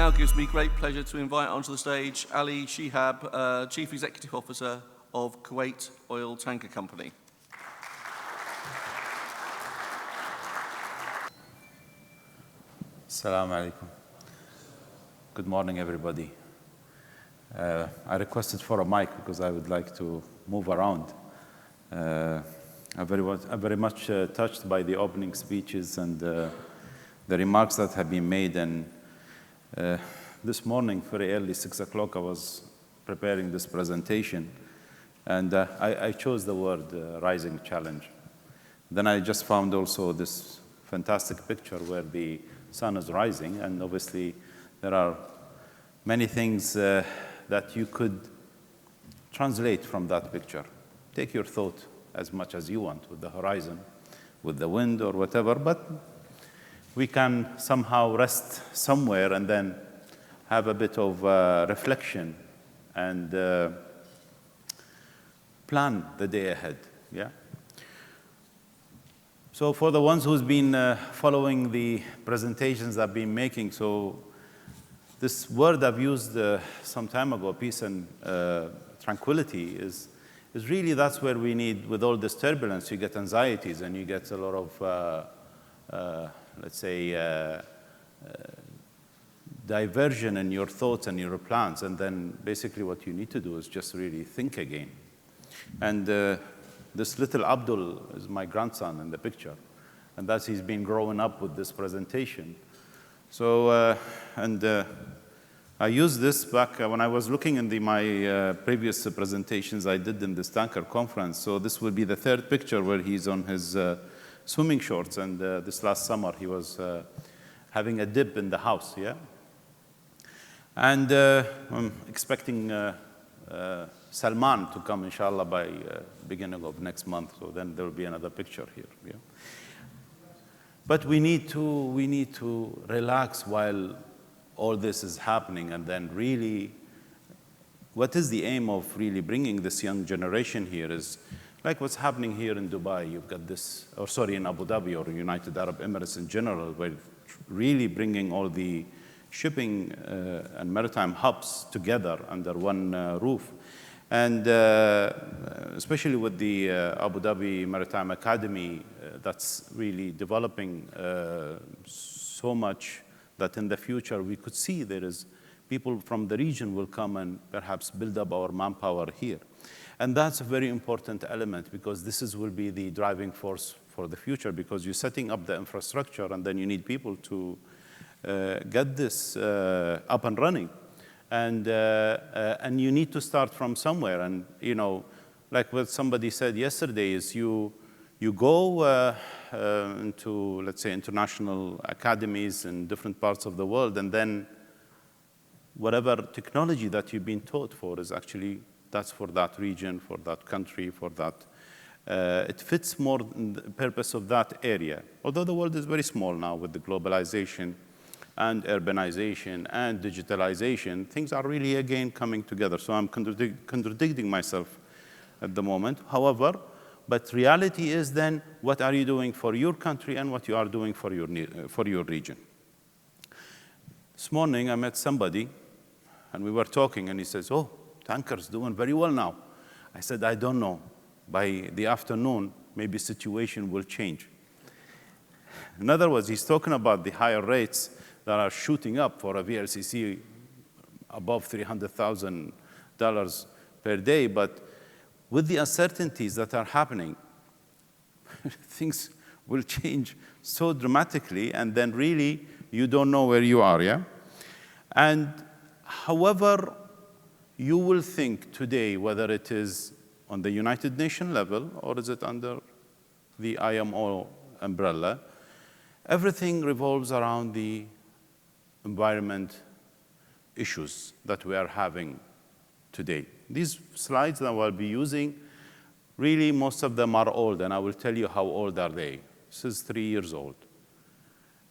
now gives me great pleasure to invite onto the stage Ali Shehab, Chief Executive Officer of Kuwait Oil Tanker Company. Assalamu alaikum. Good morning, everybody. I requested for a mic because I would like to move around. I'm very much touched by the opening speeches and the remarks that have been made. And this morning, very early, 6 o'clock, I was preparing this presentation. And I chose the word rising challenge. Then I just found also this fantastic picture where the sun is rising. And obviously, there are many things that you could translate from that picture. Take your thought as much as you want with the horizon, with the wind or whatever, but we can somehow rest somewhere and then have a bit of reflection and plan the day ahead, yeah? So for the ones who's been following the presentations I've been making, so this word I've used some time ago, peace and tranquility, is really that's where we need, with all this turbulence, you get anxieties and you get a lot of, let's say, diversion in your thoughts and your plans. And then basically what you need to do is just really think again. And this little Abdul is my grandson in the picture. And that's he's been growing up with this presentation. So, I used this back when I was looking in my previous presentations I did in this tanker conference. So this will be the third picture where he's on his swimming shorts. And this last summer, he was having a dip in the house, yeah? And I'm expecting Salman to come, inshallah, by beginning of next month. So then there will be another picture here, yeah? But we need to relax while all this is happening, and then really, what is the aim of really bringing this young generation here is like what's happening here in Dubai. You've got this, or sorry, in Abu Dhabi or United Arab Emirates in general, where really bringing all the shipping and maritime hubs together under one roof. And especially with the Abu Dhabi Maritime Academy, that's really developing so much that in the future we could see there is people from the region will come and perhaps build up our manpower here. And that's a very important element because this will be the driving force for the future, because you're setting up the infrastructure and then you need people to get this up and running. And you need to start from somewhere. And, you know, like what somebody said yesterday is you go into, let's say, international academies in different parts of the world, and then whatever technology that you've been taught for is actually, that's for that region, for that country, for that. It fits more in the purpose of that area. Although the world is very small now with the globalization and urbanization and digitalization, things are really, again, coming together. So I'm contradicting myself at the moment. However, but reality is then, what are you doing for your country and what you are doing for your region? This morning, I met somebody, and we were talking, and he says, oh, tankers doing very well now. I said, I don't know. By the afternoon, maybe situation will change. In other words, he's talking about the higher rates that are shooting up for a VLCC above $300,000 per day, but with the uncertainties that are happening, things will change so dramatically, and then really you don't know where you are, yeah? And however you will think today, whether it is on the United Nations level or is it under the IMO umbrella, everything revolves around the environment issues that we are having today. These slides that I'll be using, really most of them are old, and I will tell you how old are they. This is 3 years old.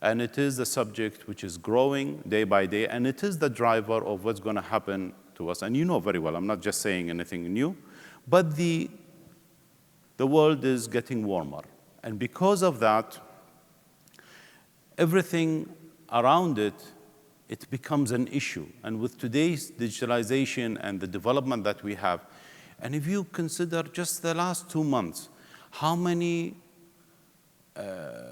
And it is a subject which is growing day by day, and it is the driver of what's going to happen to us. And you know very well, I'm not just saying anything new, but the world is getting warmer. And because of that, everything around it it becomes an issue. And with today's digitalization and the development that we have, and if you consider just the last 2 months, how many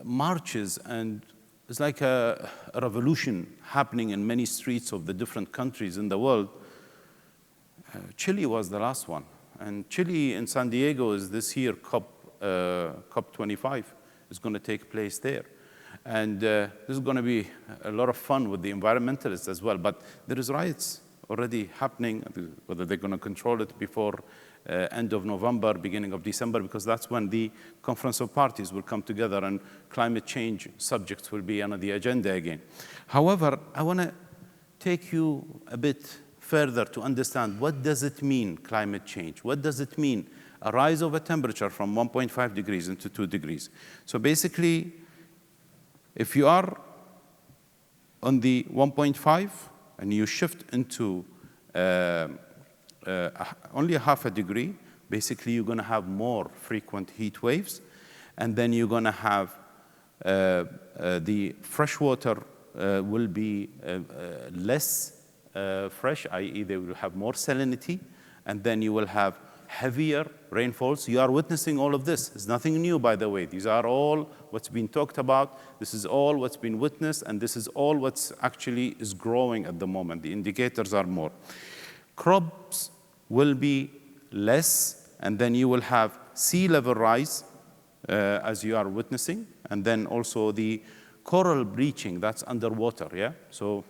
marches, and it's like a revolution happening in many streets of the different countries in the world. Chile was the last one. And Chile in San Diego is this year, COP25 is going to take place there. And this is going to be a lot of fun with the environmentalists as well. But there is riots already happening, whether they're going to control it before end of November, beginning of December, because that's when the Conference of Parties will come together and climate change subjects will be on the agenda again. However, I want to take you a bit further to understand what does it mean, climate change? What does it mean, a rise of a temperature from 1.5 degrees into 2 degrees? So basically, if you are on the 1.5 and you shift into only a half a degree, basically you're going to have more frequent heat waves, and then you're going to have the fresh water will be less fresh, i.e. they will have more salinity, and then you will have heavier rainfalls. You are witnessing all of this. It's nothing new, by the way. These are all what's been talked about. This is all what's been witnessed, and this is all what's actually is growing at the moment. The indicators are more. Crops will be less, and then you will have sea level rise, as you are witnessing, and then also the coral bleaching, that's underwater, yeah? So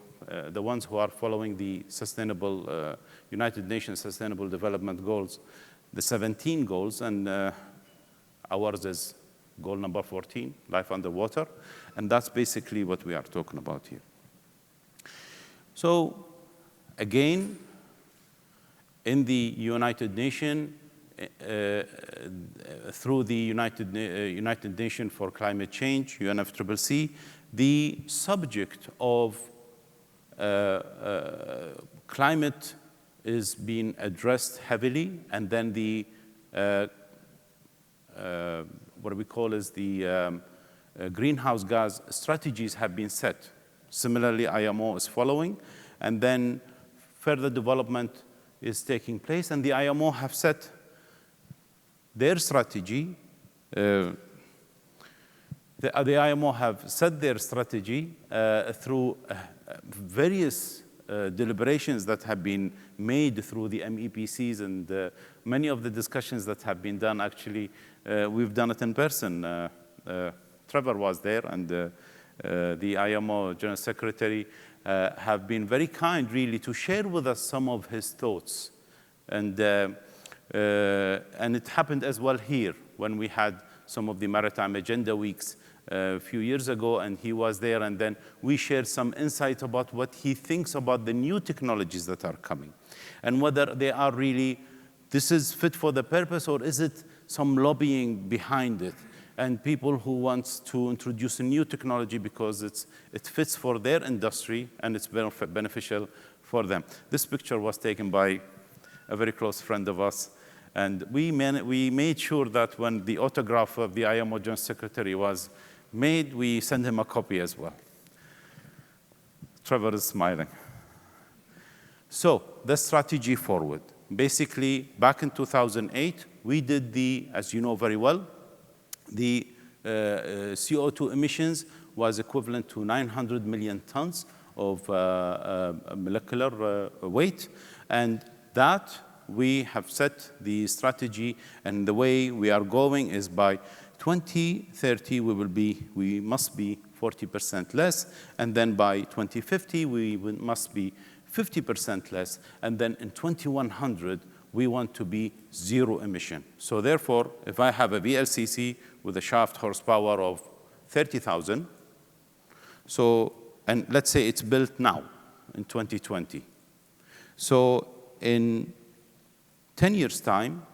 the ones who are following the sustainable, United Nations Sustainable Development Goals, the 17 goals, and ours is goal number 14, life underwater, and that's basically what we are talking about here. So again, in the United Nations, through the United Nations for Climate Change, UNFCCC, the subject of climate is being addressed heavily, and then the what we call is the greenhouse gas strategies have been set. Similarly, IMO is following, and then further development is taking place, and the IMO have set their strategy. The IMO have set their strategy through various deliberations that have been made through the MEPCs, and many of the discussions that have been done, actually, we've done it in person. Trevor was there, and the IMO General Secretary have been very kind, really, to share with us some of his thoughts. And it happened as well here when we had some of the Maritime Agenda Weeks a few years ago, and he was there, and then we shared some insight about what he thinks about the new technologies that are coming, and whether they are really, this is fit for the purpose, or is it some lobbying behind it, and people who want to introduce a new technology because it fits for their industry and it's beneficial for them. This picture was taken by a very close friend of us, and we made sure that when the autograph of the IMO General Secretary was made, we sent him a copy as well. Trevor is smiling. So the strategy forward. Basically, back in 2008, we did the, as you know very well, the CO2 emissions was equivalent to 900 million tons of molecular weight, and that we have set the strategy, and the way we are going is by 2030 we must be 40% less, and then by 2050 we must be 50% less, and then in 2100 we want to be zero emission. So therefore, if I have a VLCC with a shaft horsepower of 30,000, so, and let's say it's built now in 2020. So in 10 years' time,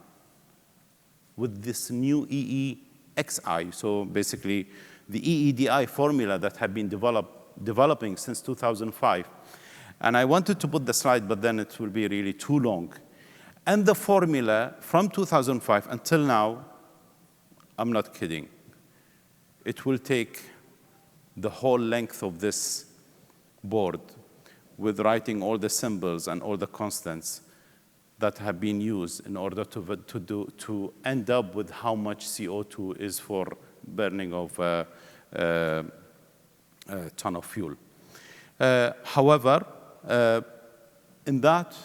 with this new EEXI, so basically the EEDI formula that have been developing since 2005, and I wanted to put the slide, but then it will be really too long. And the formula from 2005 until now, I'm not kidding, it will take the whole length of this board. with writing all the symbols and all the constants that have been used in order to end up with how much CO2 is for burning of a ton of fuel. However, in that,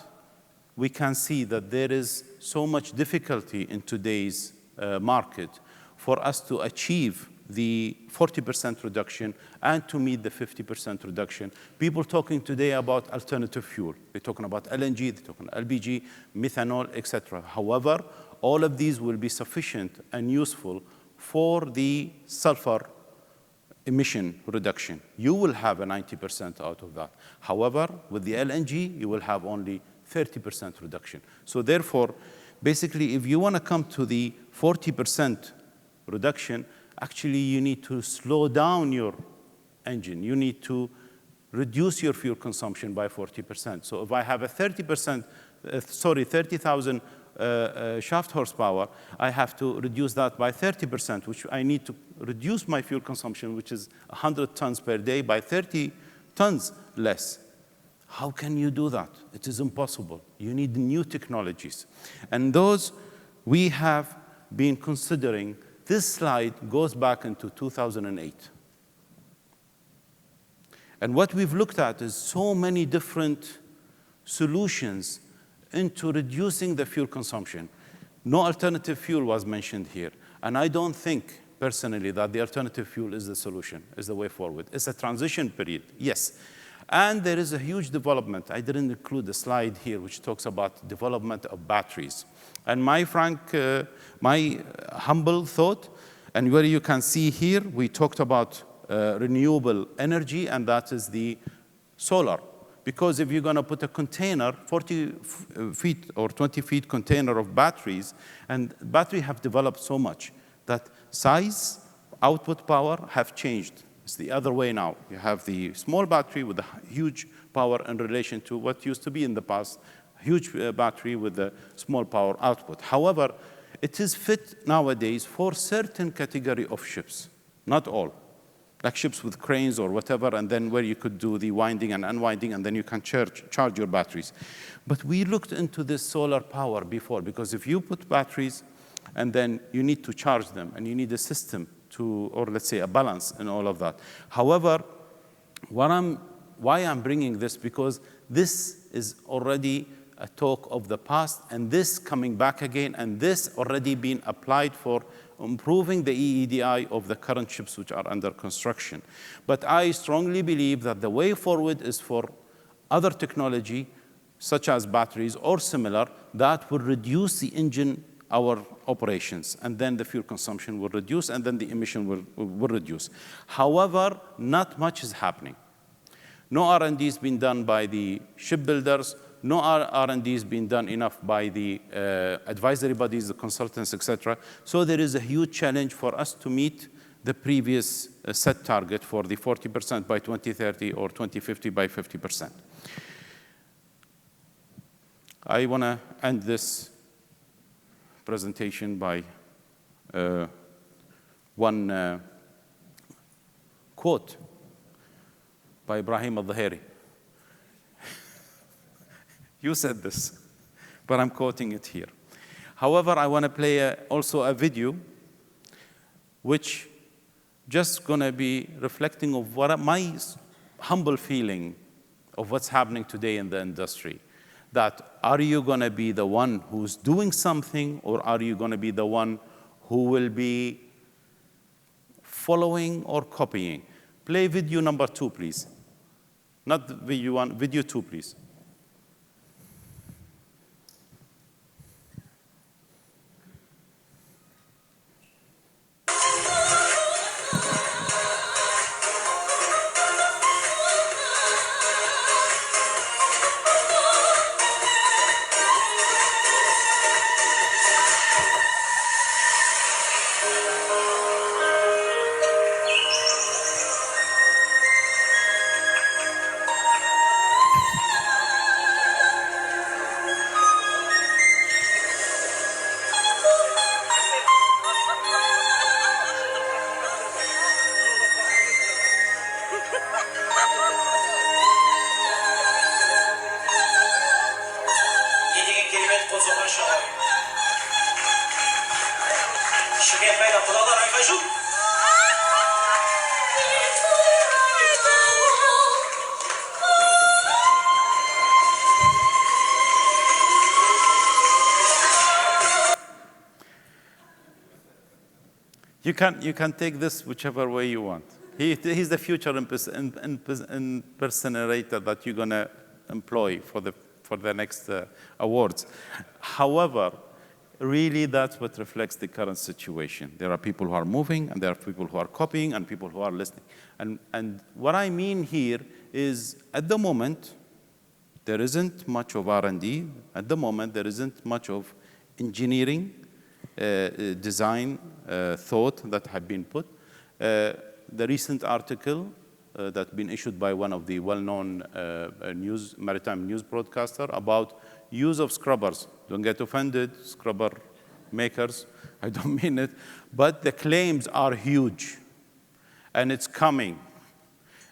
we can see that there is so much difficulty in today's market for us to achieve the 40% reduction and to meet the 50% reduction. People talking today about alternative fuel. They're talking about LNG, they're talking LPG, methanol, etc. However, all of these will be sufficient and useful for the sulfur emission reduction. You will have a 90% out of that. However, with the LNG, you will have only 30% reduction. So therefore, basically, if you want to come to the 40% reduction, actually you need to slow down your engine. You need to reduce your fuel consumption by 40%. So if I have a 30,000 shaft horsepower, I have to reduce that by 30%, which I need to reduce my fuel consumption, which is 100 tons per day, by 30 tons less. How can you do that? It is impossible. You need new technologies. And those we have been considering. This slide goes back into 2008. And what we've looked at is so many different solutions into reducing the fuel consumption. No alternative fuel was mentioned here. And I don't think, personally, that the alternative fuel is the solution, is the way forward. It's a transition period, yes. And there is a huge development. I didn't include the slide here, which talks about development of batteries. And my humble thought, and where you can see here, we talked about renewable energy, and that is the solar. Because if you're going to put a container, 40 feet or 20 feet container of batteries, and batteries have developed so much that size, output power have changed. It's the other way now. You have the small battery with a huge power in relation to what used to be in the past, huge battery with a small power output. However, it is fit nowadays for certain category of ships, not all. Like ships with cranes or whatever, and then where you could do the winding and unwinding, and then you can charge your batteries. But we looked into this solar power before, because if you put batteries and then you need to charge them, and you need a system to, or let's say a balance in all of that. However, why I'm bringing this, because this is already a talk of the past, and this coming back again, and this already been applied for improving the EEDI of the current ships which are under construction. But I strongly believe that the way forward is for other technology, such as batteries or similar, that will reduce the engine, our operations, and then the fuel consumption will reduce, and then the emission will reduce. However, not much is happening. No R&D has been done by the shipbuilders. No R&D has been done enough by the advisory bodies, the consultants, etc. So there is a huge challenge for us to meet the previous set target for the 40% by 2030 or 2050 by 50%. I want to end this presentation by one quote by Ibrahim al-Dhahiri. You said this, but I'm quoting it here. However, I want to play also a video which just going to be reflecting of what my humble feeling of what's happening today in the industry. That are you going to be the one who's doing something, or are you going to be the one who will be following or copying? Play video number 2, please. Not video 1, video 2, please. You can take this whichever way you want. He's the future impersonator that you're going to employ for the next awards. However, really that's what reflects the current situation. There are people who are moving, and there are people who are copying, and people who are listening. And what I mean here is, at the moment, there isn't much of R&D. At the moment, there isn't much of engineering, design, thought that have been put. The recent article that's been issued by one of the well-known maritime news broadcaster about use of scrubbers. Don't get offended, scrubber makers, I don't mean it. But the claims are huge, and it's coming.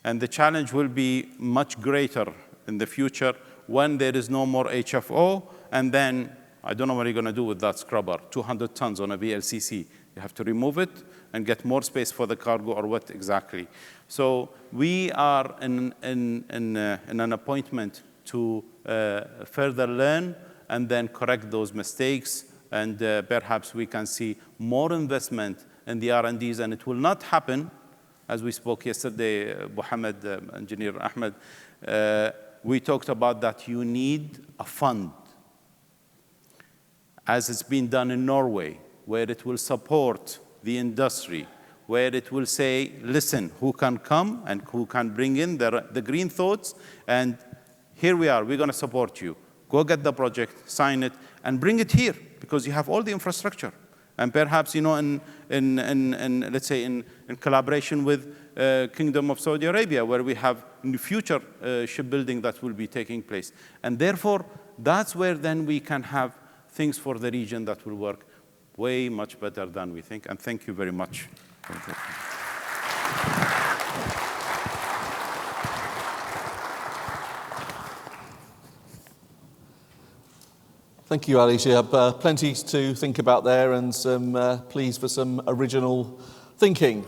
And the challenge will be much greater in the future when there is no more HFO, and then I don't know what you're going to do with that scrubber, 200 tons on a VLCC. You have to remove it and get more space for the cargo, or what exactly? So we are in an appointment to further learn and then correct those mistakes, and perhaps we can see more investment in the R&Ds, and it will not happen, as we spoke yesterday, Mohammed, Engineer Ahmed, we talked about that you need a fund, as it's been done in Norway, where it will support the industry, where it will say, listen, who can come and who can bring in the green thoughts, and here we are, we're going to support you. Go get the project, sign it, and bring it here, because you have all the infrastructure. And perhaps, you know, let's say in collaboration with Kingdom of Saudi Arabia, where we have future shipbuilding that will be taking place. And therefore, that's where then we can have things for the region that will work way much better than we think. And thank you very much. Thank you, Ali Shehab. Plenty to think about there, and some pleas for some original thinking.